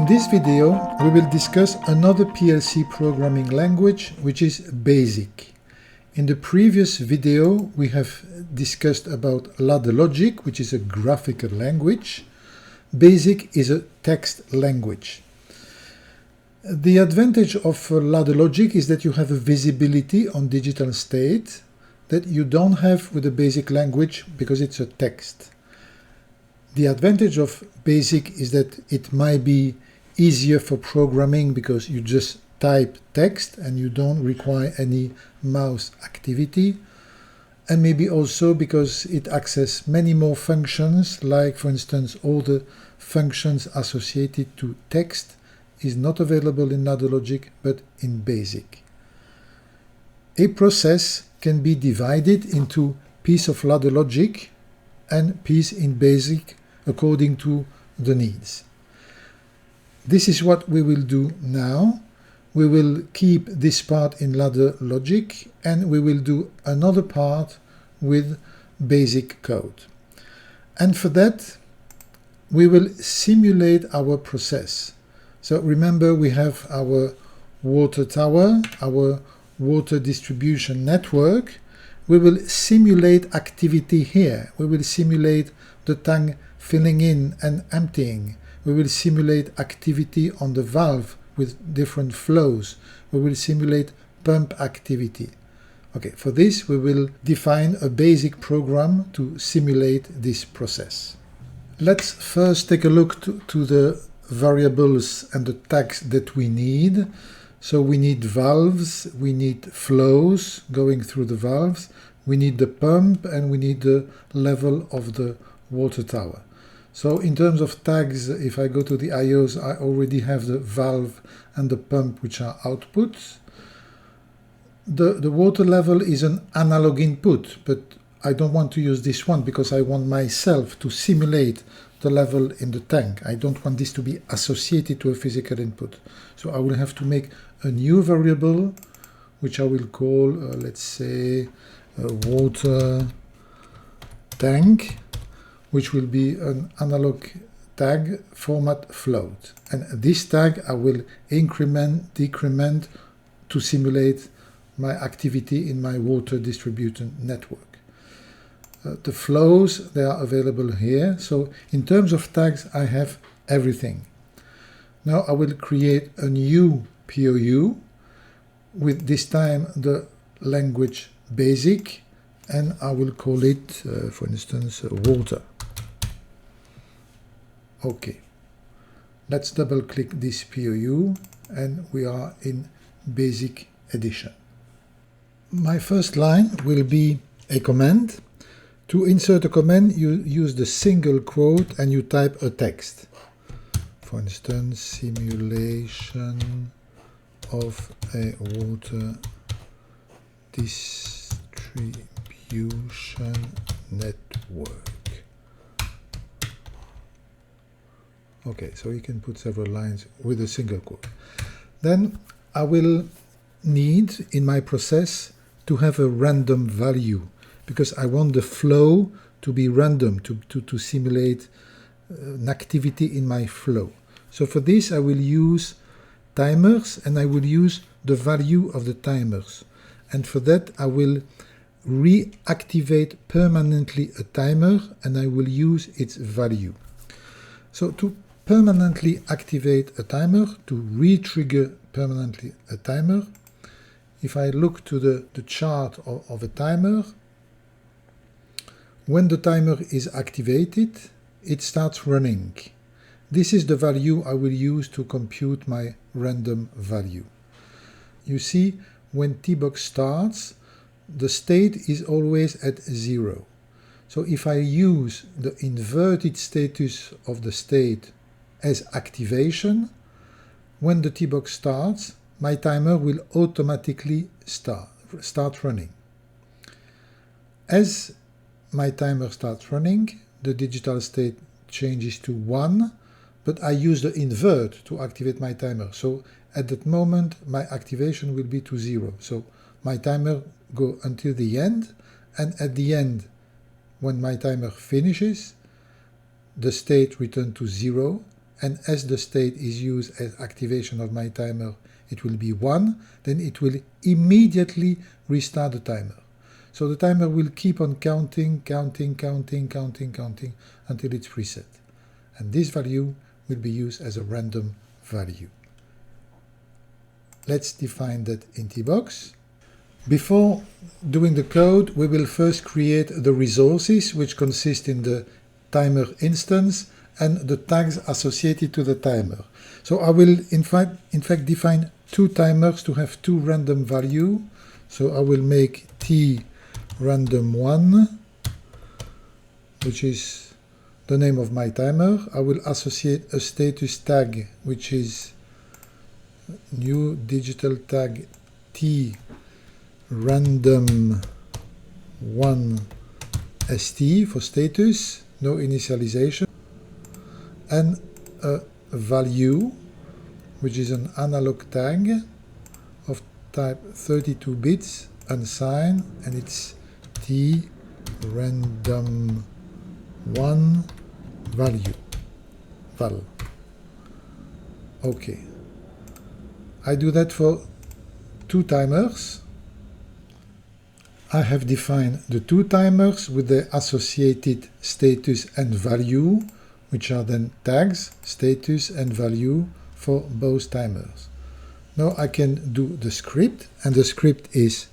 this video, we will discuss another PLC programming language, which is BASIC. In the previous video, we have discussed about Ladder Logic, which is a graphical language. BASIC is a text language. The advantage of Ladder Logic is that you have a visibility on digital state that you don't have with the BASIC language because it's a text. The advantage of BASIC is that it might be easier for programming because you just type text and you don't require any mouse activity, and maybe also because it accesses many more functions, like for instance all the functions associated to text is not available in Ladder Logic but in BASIC. A process can be divided into piece of Ladder Logic and piece in BASIC according to the needs. This is what we will do now. We will keep this part in Ladder Logic and we will do another part with BASIC code. And for that, we will simulate our process. So remember, we have our water tower, our water distribution network. We will simulate activity here. We will simulate the tank filling in and emptying. We will simulate activity on the valve with different flows. We will simulate pump activity. Okay, for this we will define a basic program to simulate this process. Let's first take a look to the variables and the tags that we need. So we need valves, we need flows going through the valves, we need the pump, and we need the level of the water tower. So in terms of tags, if I go to the IOs, I already have the valve and the pump, which are outputs. The water level is an analog input, but I don't want to use this one because I want myself to simulate the level in the tank. I don't want this to be associated to a physical input. So I will have to make a new variable, which I will call, let's say, water tank, which will be an analog tag format float. And this tag I will increment, decrement to simulate my activity in my water distribution network. The flows, they are available here. So in terms of tags, I have everything. Now I will create a new POU with this time the language BASIC, and I will call it, for instance, water. Okay, let's double click this POU and we are in BASIC edition. My first line will be a command. To insert a command, you use the single quote and you type a text. For instance, simulation of a water distribution network. Okay, so you can put several lines with a single quote. Then I will need in my process to have a random value because I want the flow to be random, to simulate an activity in my flow. So for this I will use timers and I will use the value of the timers. And for that I will reactivate permanently a timer and I will use its value. So to permanently activate a timer, to re-trigger permanently a timer, if I look to the chart of a timer, when the timer is activated, it starts running. This is the value I will use to compute my random value. You see, when T-box starts, the state is always at 0. So if I use the inverted status of the state as activation, when the T-box starts, my timer will automatically start running. As my timer starts running, the digital state changes to 1, but I use the invert to activate my timer. So at that moment, my activation will be to 0. So my timer goes until the end, and at the end, when my timer finishes, the state returns to 0, and as the state is used as activation of my timer, it will be 1, then it will immediately restart the timer. So the timer will keep on counting until it's preset. And this value will be used as a random value. Let's define that in Tbox. Before doing the code, we will first create the resources, which consist in the timer instance and the tags associated to the timer. So I will in fact define two timers to have two random value. So I will make T random1, which is the name of my timer. I will associate a status tag, which is new digital tag T random1 st for status, no initialization, and a value, which is an analog tag of type 32 bits, unsigned, and it's T random1 value, val. Okay. I do that for two timers. I have defined the two timers with the associated status and value, which are then tags, status and value for both timers. Now I can do the script, and the script is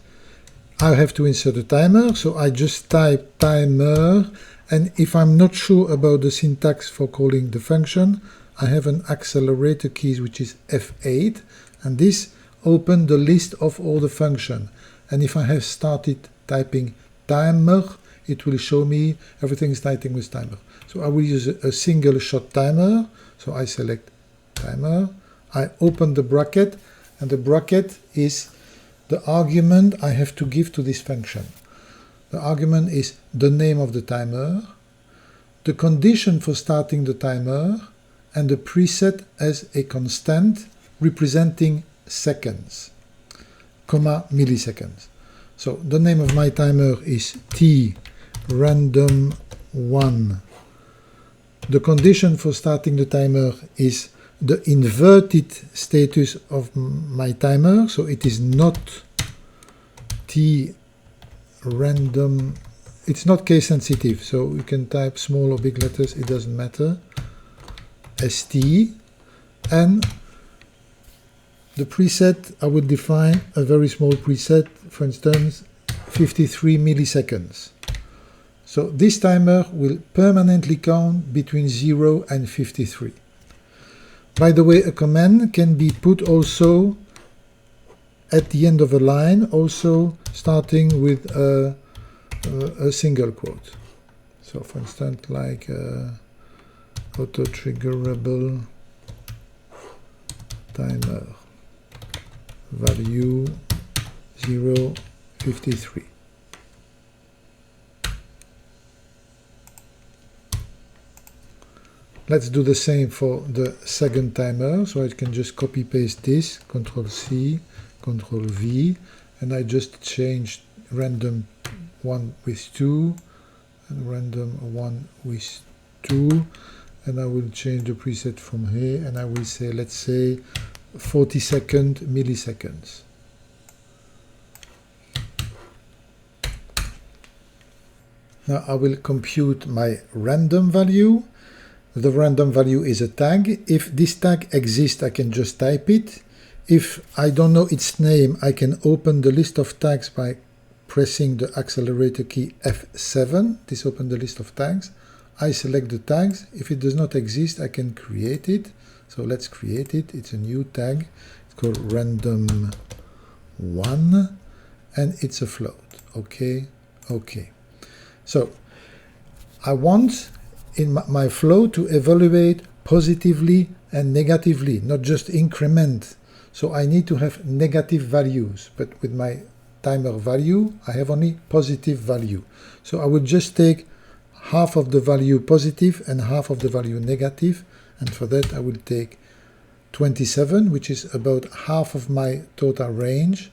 I have to insert a timer, so I just type timer, and if I'm not sure about the syntax for calling the function, I have an accelerator key which is F8, and this opens the list of all the functions. And if I have started typing timer, it will show me everything starting with timer. So I will use a single shot timer. So I select timer, I open the bracket, and the bracket is the argument I have to give to this function. The argument is the name of the timer, the condition for starting the timer, and the preset as a constant representing seconds, comma milliseconds. So the name of my timer is T random1. The condition for starting the timer is the inverted status of my timer, so it is not T random, it's not case sensitive, so you can type small or big letters, it doesn't matter, ST, and the preset, I would define a very small preset, for instance, 53 milliseconds. So this timer will permanently count between 0 and 53. By the way, a command can be put also at the end of a line, also starting with a single quote. So for instance, like auto-triggerable timer value 0.53. Let's do the same for the second timer. So I can just copy paste this, Control C, Control V, and I just changed random 1 with 2 and random 1 with 2, and I will change the preset from here, and I will say, let's say 42 milliseconds. Now I will compute my random value. The random value is a tag. If this tag exists, I can just type it. If I don't know its name, I can open the list of tags by pressing the accelerator key F7. This opens the list of tags. I select the tags. If it does not exist, I can create it. So let's create it. It's a new tag. It's called random1, and it's a float. Okay, okay. So I want in my flow to evaluate positively and negatively, not just increment. So I need to have negative values, but with my timer value, I have only positive value. So I will just take half of the value positive and half of the value negative, and for that I will take 27, which is about half of my total range,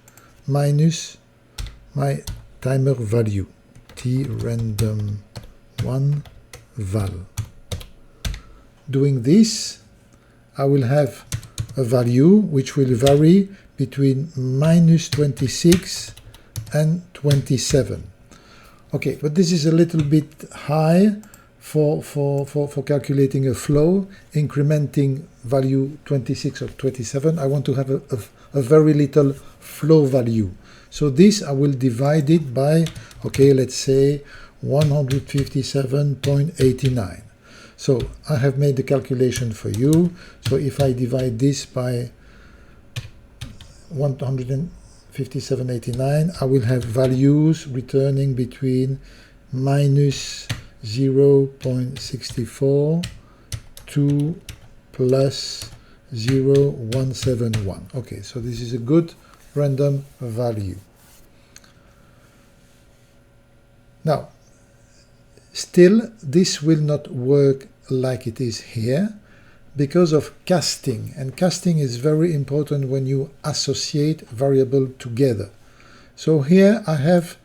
minus my timer value, T random1 val. Doing this, I will have a value which will vary between -26 and 27. Okay, but this is a little bit high for calculating a flow, incrementing value 26 or 27. I want to have a very little flow value. So this I will divide it by, okay, let's say 157.89. So I have made the calculation for you. So if I divide this by 157.89, I will have values returning between minus 0.64 to plus 0.171. Okay, so this is a good random value. Now, still, this will not work like it is here because of casting. And casting is very important when you associate variables together. So here I have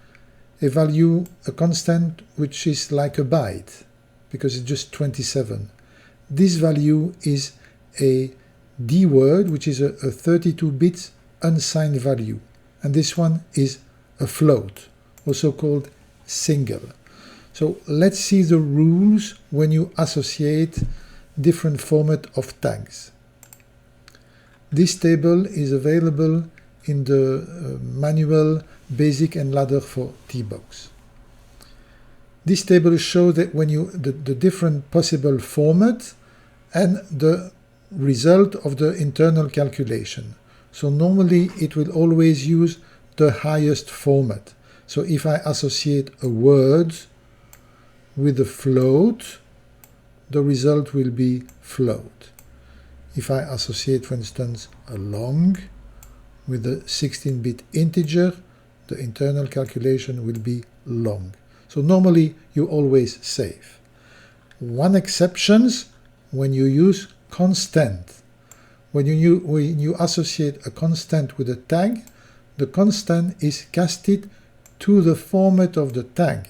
a value, a constant, which is like a byte, because it's just 27. This value is a D word, which is a 32-bit unsigned value. And this one is a float, also called single. So let's see the rules when you associate different format of tags. This table is available in the manual Basic and Ladder for T-Box. This table shows that when you the different possible format and the result of the internal calculation. So normally it will always use the highest format. So if I associate a word with a float, the result will be float. If I associate, for instance, a long with a 16-bit integer, the internal calculation will be long. So normally you always save. One exception, when you use constant. When you associate a constant with a tag, the constant is casted to the format of the tag.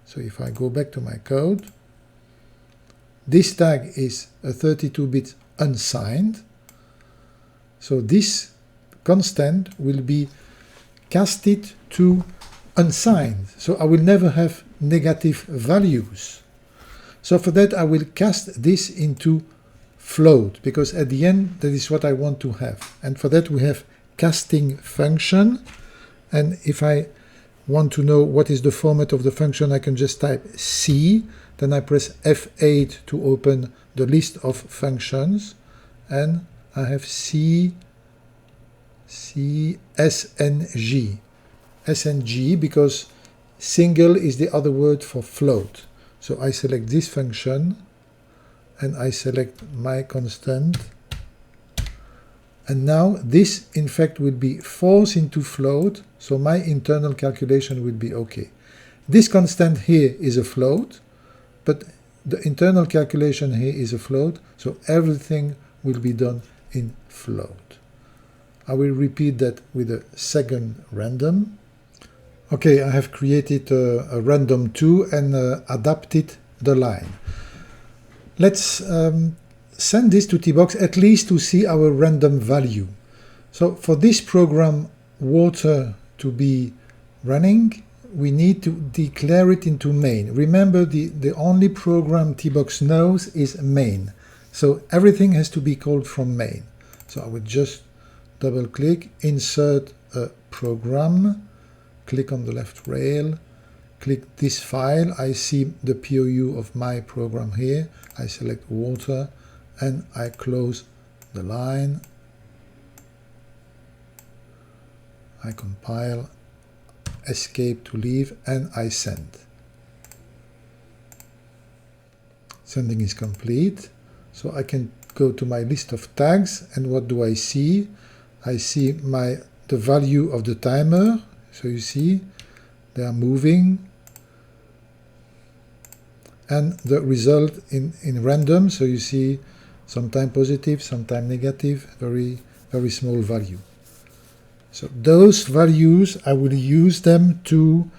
So if I go back to my code, this tag is a 32-bit unsigned. So this constant will be casted to unsigned. So I will never have negative values. So for that I will cast this into float, because at the end that is what I want to have. And for that we have casting function. And if I want to know what is the format of the function, I can just type C, then I press F8 to open the list of functions, and I have SNG. SNG because single is the other word for float. So I select this function and I select my constant, and now this in fact will be forced into float, so my internal calculation will be okay. This constant here is a float, but the internal calculation here is a float, so everything will be done in float. I will repeat that with a second random. Okay, I have created a random 2 and adapted the line. Let's send this to T-Box at least to see our random value. So for this program water to be running, we need to declare it into main. Remember, the only program T-Box knows is main. So everything has to be called from main. So I would just double click, insert a program, click on the left rail, click this file. I see the POU of my program here. I select water and I close the line. I compile, escape to leave, and I send. Sending is complete. So I can go to my list of tags, and what do I see? I see the value of the timer. So you see they are moving, and the result in random. So you see sometime positive, sometime negative, very small value. So those values, I will use them to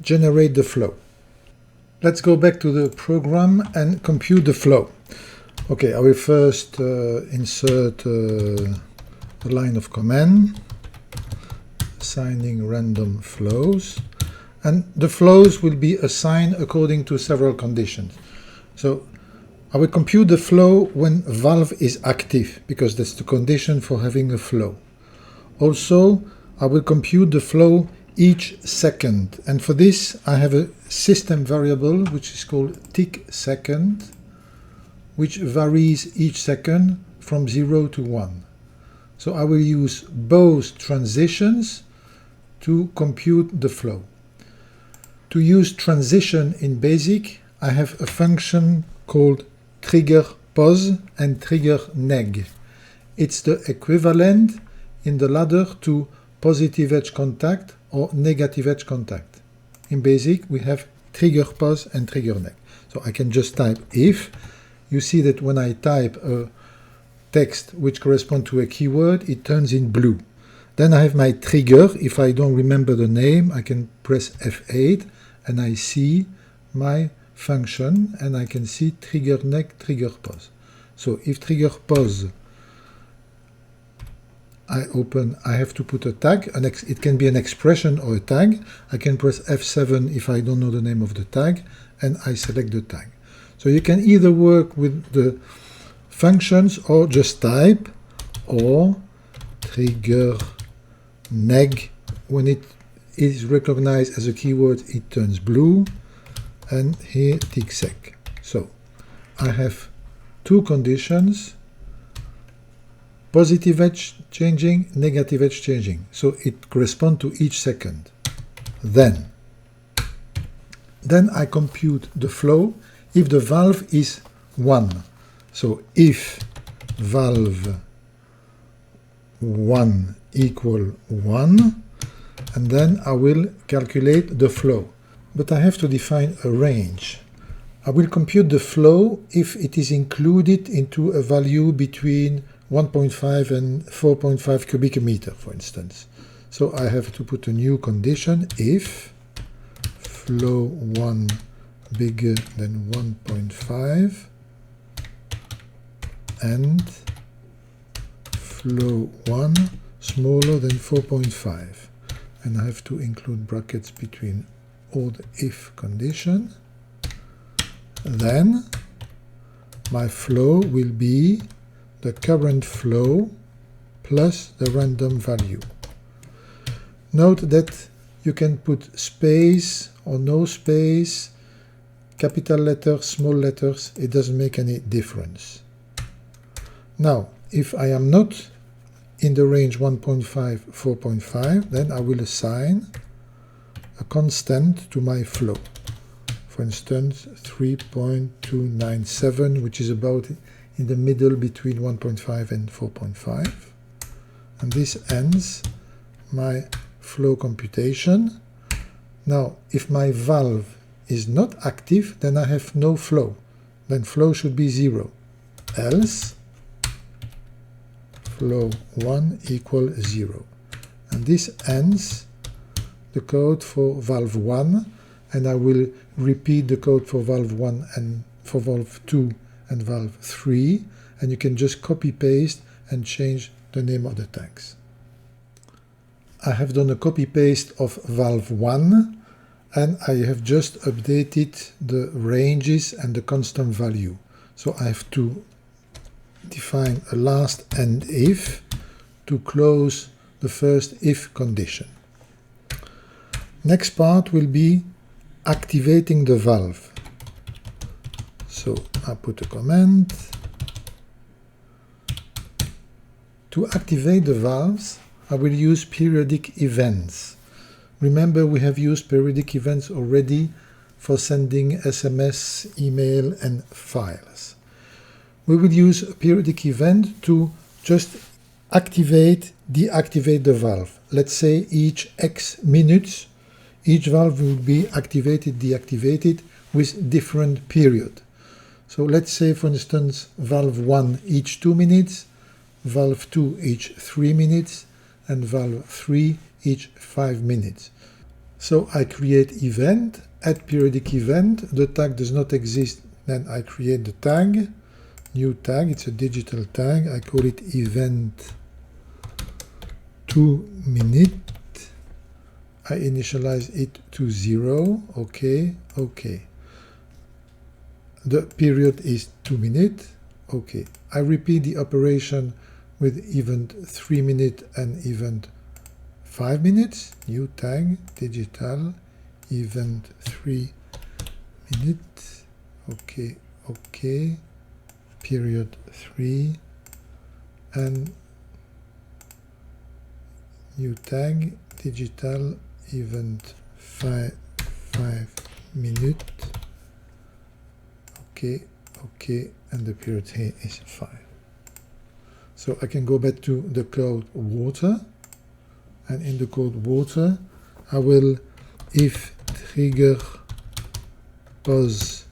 generate the flow. Let's go back to the program and compute the flow. Okay, I will first insert a line of command, assigning random flows, and the flows will be assigned according to several conditions. So I will compute the flow when valve is active, because that's the condition for having a flow. Also, I will compute the flow each second, and for this I have a system variable which is called tick second, which varies each second from 0 to 1. So I will use both transitions to compute the flow. To use transition in BASIC, I have a function called trigger pos and trigger neg. It's the equivalent in the ladder to positive edge contact or negative edge contact. In BASIC, we have trigger pos and trigger neg. So I can just type if. You see that when I type a text which corresponds to a keyword, it turns in blue. Then I have my trigger. If I don't remember the name, I can press F8 and I see my function, and I can see trigger neg, trigger pos. So if trigger pos, I have to put a tag. It can be an expression or a tag. I can press F7 if I don't know the name of the tag, and I select the tag. So you can either work with the functions or just type, or trigger neg. When it is recognized as a keyword, it turns blue, and here tick sec. So I have two conditions: positive edge changing, negative edge changing. So it corresponds to each second. Then I compute the flow if the valve is 1. So if valve 1 equal 1, and then I will calculate the flow. But I have to define a range. I will compute the flow if it is included into a value between 1.5 and 4.5 cubic meter, for instance. So I have to put a new condition: if flow 1 bigger than 1.5 and flow 1 smaller than 4.5. And I have to include brackets between all the if condition. Then my flow will be the current flow plus the random value. Note that you can put space or no space, capital letters, small letters, it doesn't make any difference. Now, if I am not in the range 1.5, 4.5, then I will assign a constant to my flow. For instance, 3.297, which is about in the middle between 1.5 and 4.5. And this ends my flow computation. Now, if my valve is not active, then I have no flow. Then flow should be 0. Else, flow 1 equals 0. And this ends the code for valve 1, and I will repeat the code for valve 1 and for valve 2 and valve 3, and you can just copy paste and change the name of the tags. I have done a copy paste of valve 1, and I have just updated the ranges and the constant value. So I have to define a last end if to close the first if condition. Next part will be activating the valve. So I put a command. To activate the valves, I will use periodic events. Remember, we have used periodic events already for sending SMS, email, and files. We will use a periodic event to just activate, deactivate the valve. Let's say each X minutes, each valve will be activated, deactivated with different period. So let's say, for instance, valve 1 each 2 minutes, valve 2 each 3 minutes, and valve 3 each 5 minutes. So I create event, add periodic event, the tag does not exist, then I create the tag, new tag, it's a digital tag, I call it event 2 minute. I initialize it to 0, okay, okay. The period is 2 minutes, okay. I repeat the operation with event 3 minute and event 5 minutes, new tag, digital, event 3 minutes, okay, okay, period 3, and new tag, digital, event 5 minute, okay, okay, and the period here is 5. So I can go back to the code water, and in the code water I will, if trigger pause,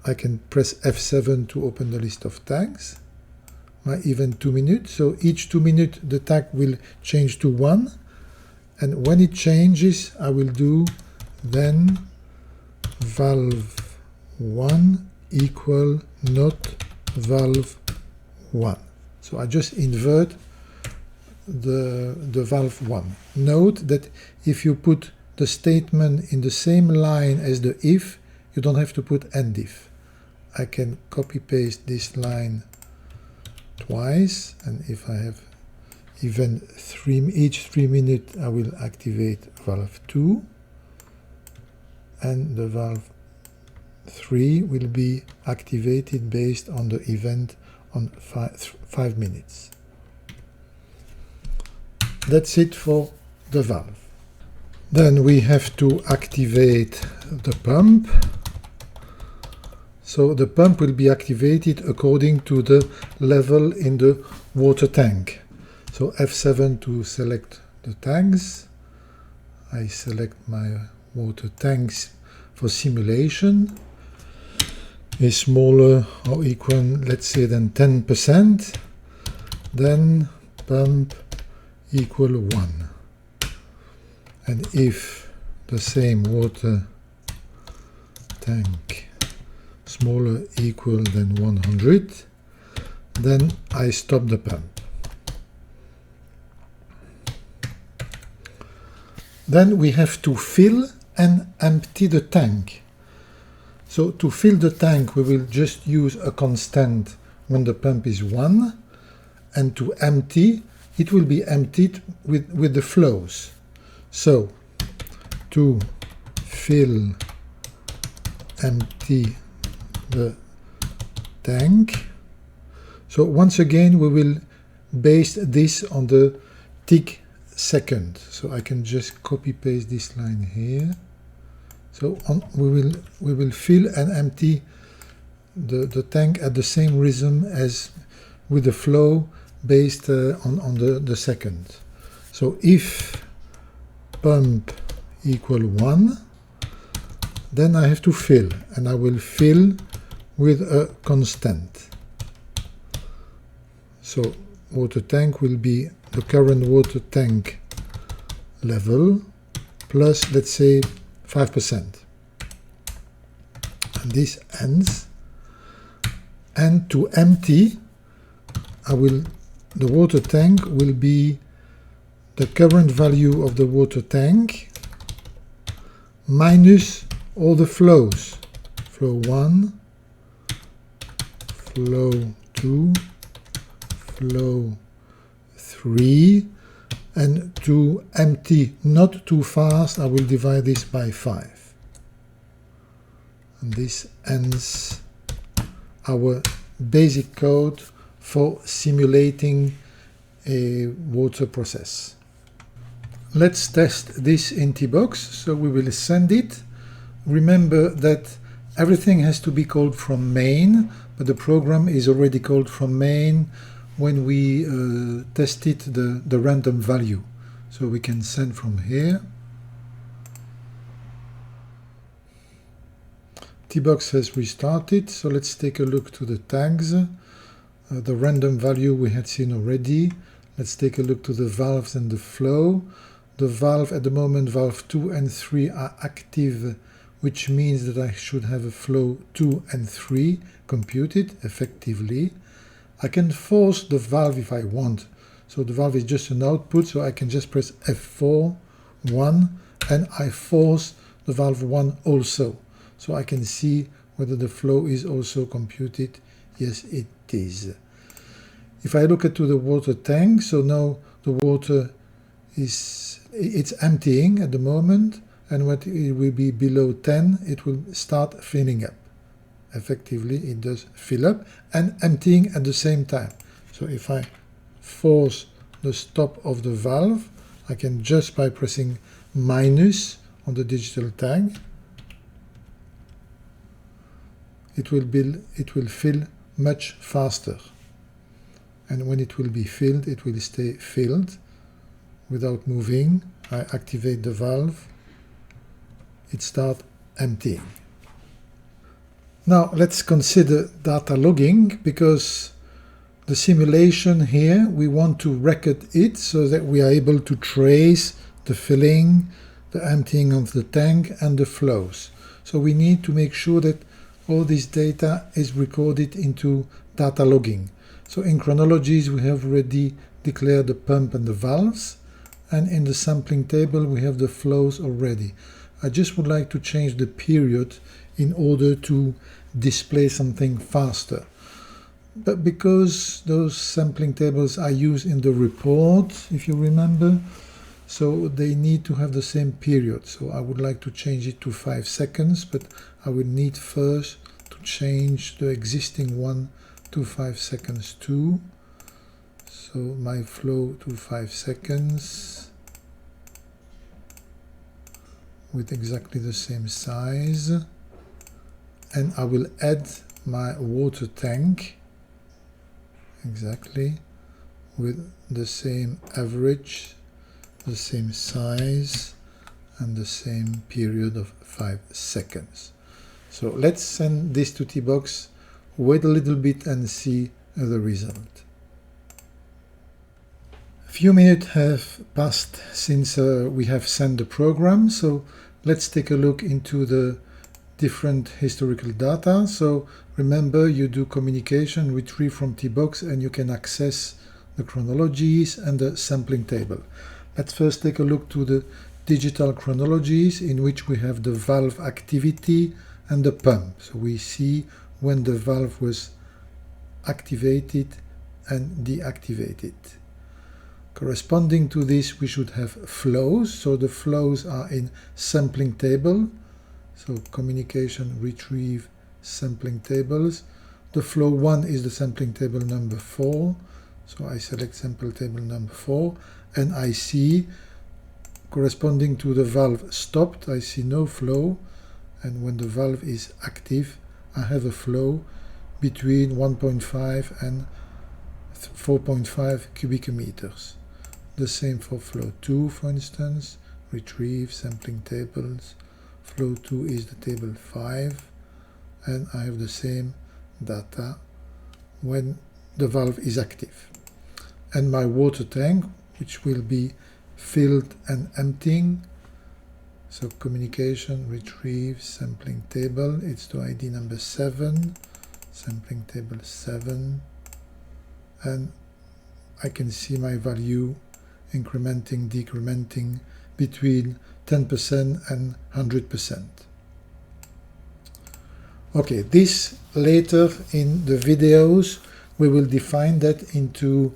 I can press F7 to open the list of tags, my event 2 minutes, so each 2 minutes the tag will change to 1, and when it changes I will do then valve 1 equal not valve 1. So I just invert the valve 1. Note that if you put the statement in the same line as the if, you don't have to put end if. I can copy paste this line twice, and if I have event each 3 minutes I will activate valve 2, and the valve 3 will be activated based on the event on 5 minutes. That's it for the valve. Then we have to activate the pump. So the pump will be activated according to the level in the water tank. So F7 to select the tanks. I select my water tanks for simulation. Is smaller or equal, let's say, than 10%. Then pump equal 1. And if the same water tank smaller equal than 100, then I stop the pump. Then we have to fill and empty the tank. So to fill the tank we will just use a constant when the pump is 1, and to empty it will be emptied with the flows. So to fill, empty the tank. So once again we will base this on the tick second. So I can just copy paste this line here. So we will fill and empty the tank at the same rhythm as with the flow based on the second. So if pump equal 1, then I have to fill, and I will fill with a constant. So water tank will be the current water tank level plus, let's say, 5%. And this ends. And to empty, the water tank will be the current value of the water tank minus all the flows. Flow 1, flow 2, flow 3, and to empty not too fast I will divide this by 5. And this ends our basic code for simulating a water process. Let's test this in Tbox. So we will send it. Remember that everything has to be called from main, but the program is already called from main when we tested the random value. So we can send from here. Tbox has restarted, so let's take a look to the tags. The random value we had seen already. Let's take a look to the valves and the flow. The valve at the moment, valve 2 and 3 are active, which means that I should have a flow 2 and 3 computed effectively. I can force the valve if I want. So the valve is just an output, so I can just press F4, 1, and I force the valve 1 also. So I can see whether the flow is also computed. Yes, it is. If I look to the water tank, so now the water it's emptying at the moment, and when it will be below 10, it will start filling up. Effectively, it does fill up and emptying at the same time. So if I force the stop of the valve, I can just by pressing minus on the digital tag, it will fill much faster. And when it will be filled, it will stay filled without moving. I activate the valve, it starts emptying. Now let's consider data logging, because the simulation here, we want to record it so that we are able to trace the filling, the emptying of the tank and the flows. So we need to make sure that all this data is recorded into data logging. So in chronologies we have already declared the pump and the valves, and in the sampling table we have the flows already. I just would like to change the period in order to display something faster. But because those sampling tables are used in the report, if you remember, so they need to have the same period. So I would like to change it to 5 seconds, but I will need first to change the existing one to 5 seconds too. So my flow to 5 seconds with exactly the same size, and I will add my water tank exactly with the same average, the same size and the same period of 5 seconds. So let's send this to T-Box, wait a little bit and see the result. A few minutes have passed since we have sent the program, so let's take a look into the different historical data. So remember, you do communication, retrieve from T-Box, and you can access the chronologies and the sampling table. Let's first take a look to the digital chronologies, in which we have the valve activity and the pump. So we see when the valve was activated and deactivated. Corresponding to this, we should have flows. So the flows are in sampling table. So communication, retrieve, sampling tables. The flow 1 is the sampling table number 4. So I select sample table number 4, and I see, corresponding to the valve stopped, I see no flow. And when the valve is active, I have a flow between 1.5 and 4.5 cubic meters. The same for flow 2, for instance. Retrieve, sampling tables. Flow 2 is the table 5, and I have the same data when the valve is active. And my water tank, which will be filled and emptying. So communication, retrieve, sampling table, it's to ID number 7, sampling table 7, and I can see my value incrementing, decrementing between 10% and 100%. Okay, this later in the videos we will define that into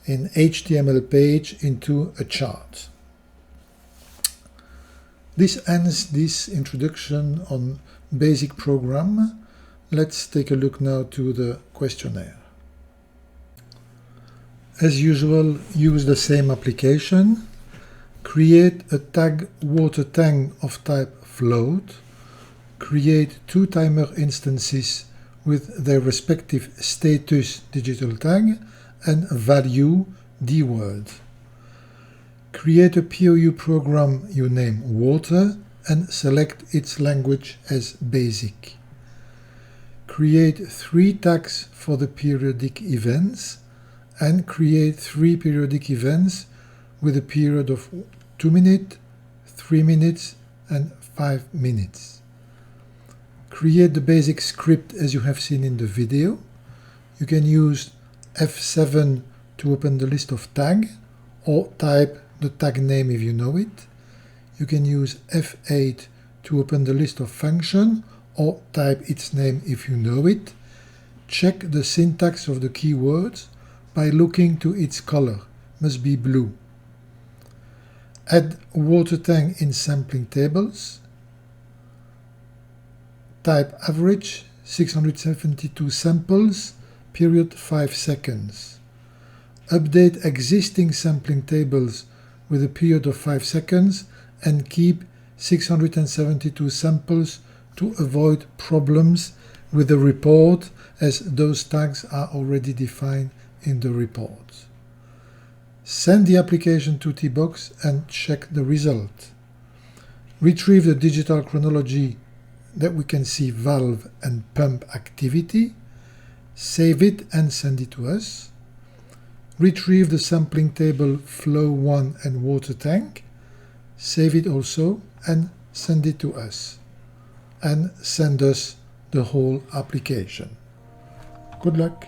an HTML page into a chart. This ends this introduction on basic program. Let's take a look now to the questionnaire. As usual, use the same application. Create a tag water tank of type float. Create 2 timer instances with their respective status digital tag and value dword. Create a POU program you name water and select its language as basic. Create 3 tags for the periodic events and create 3 periodic events with a period of 2 minutes, 3 minutes and 5 minutes. create the basic script as you have seen in the video. You can use F7 to open the list of tags, or type the tag name if you know it. You can use F8 to open the list of function, or type its name if you know it. Check the syntax of the keywords by looking to its color, must be blue. Add water tank in sampling tables. Type average 672 samples, period 5 seconds. Update existing sampling tables with a period of 5 seconds and keep 672 samples to avoid problems with the report, as those tags are already defined in the report. Send the application to T-Box and check the result. Retrieve the digital chronology that we can see valve and pump activity. Save it and send it to us. Retrieve the sampling table flow 1 and water tank. Save it also and send it to us. And send us the whole application. Good luck.